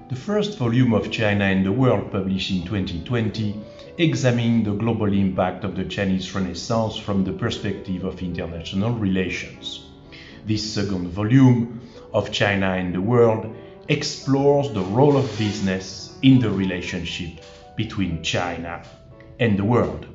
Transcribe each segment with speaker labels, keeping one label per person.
Speaker 1: The first volume of China and the World, published in 2020, examined the global impact of the Chinese Renaissance from the perspective of international relations. This second volume of China and the World explores the role of business in the relationship between China and the world.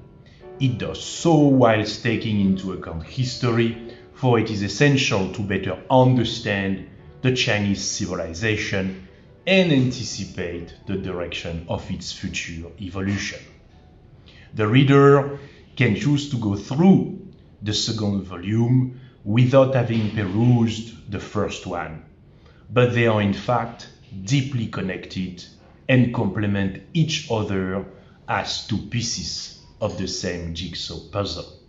Speaker 1: It does so whilst taking into account history, for it is essential to better understand the Chinese civilization and anticipate the direction of its future evolution. The reader can choose to go through the second volume without having perused the first one, but they are in fact deeply connected and complement each other as two pieces of the same jigsaw puzzle.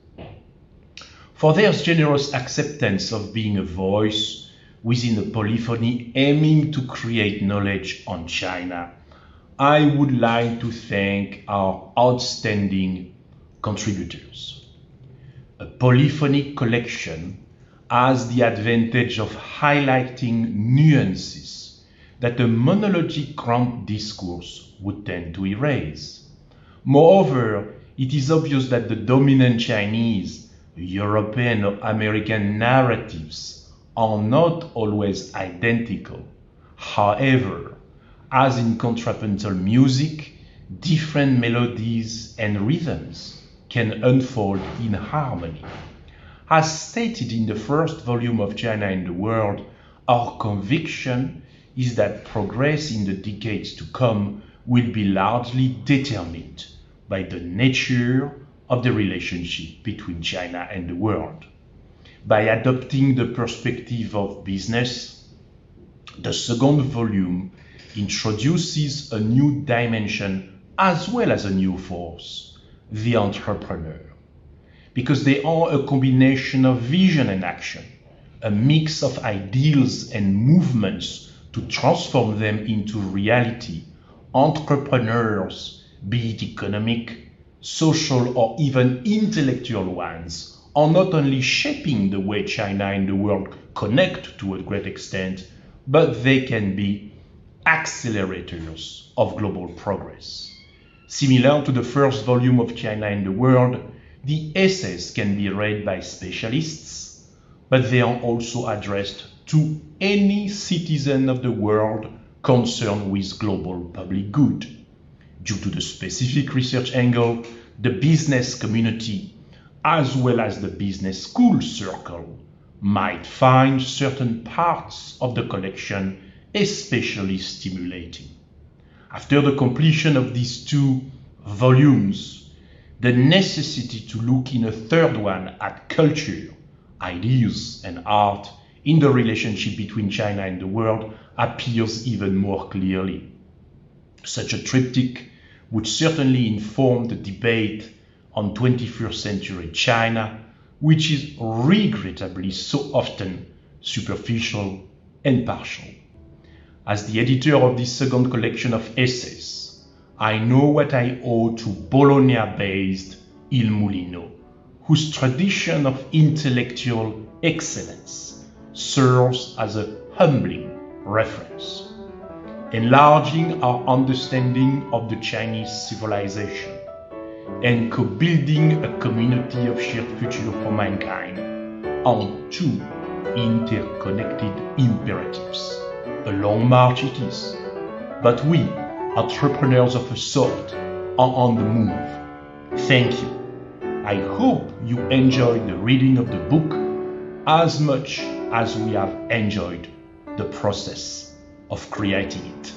Speaker 1: For their generous acceptance of being a voice within a polyphony aiming to create knowledge on China, I would like to thank our outstanding contributors. A polyphonic collection has the advantage of highlighting nuances that a monologic grand discourse would tend to erase. Moreover, it is obvious that the dominant Chinese, European, or American narratives are not always identical. However, as in contrapuntal music, different melodies and rhythms can unfold in harmony. As stated in the first volume of China and the World, our conviction is that progress in the decades to come will be largely determined by the nature of the relationship between China and the world. By adopting the perspective of business, the second volume introduces a new dimension as well as a new force, the entrepreneur. Because they are a combination of vision and action, a mix of ideals and movements to transform them into reality. Entrepreneurs, be it economic, social, or even intellectual ones, are not only shaping the way China and the world connect to a great extent, but they can be accelerators of global progress. Similar to the first volume of China and the World, the essays can be read by specialists, but they are also addressed to any citizen of the world concerned with global public good. Due to the specific research angle, the business community, as well as the business school circle, might find certain parts of the collection especially stimulating. After the completion of these two volumes, the necessity to look in a third one at culture, ideas, and art in the relationship between China and the world appears even more clearly. Such a triptych would certainly inform the debate on 21st century China, which is regrettably so often superficial and partial. As the editor of this second collection of essays, I know what I owe to Bologna-based Il Mulino, whose tradition of intellectual excellence serves as a humbling reference, enlarging our understanding of the Chinese civilization and co-building a community of shared future for mankind on two interconnected imperatives. A long march it is, but we, entrepreneurs of a sort, are on the move. Thank you. I hope you enjoyed the reading of the book as much as we have enjoyed the process of creating it.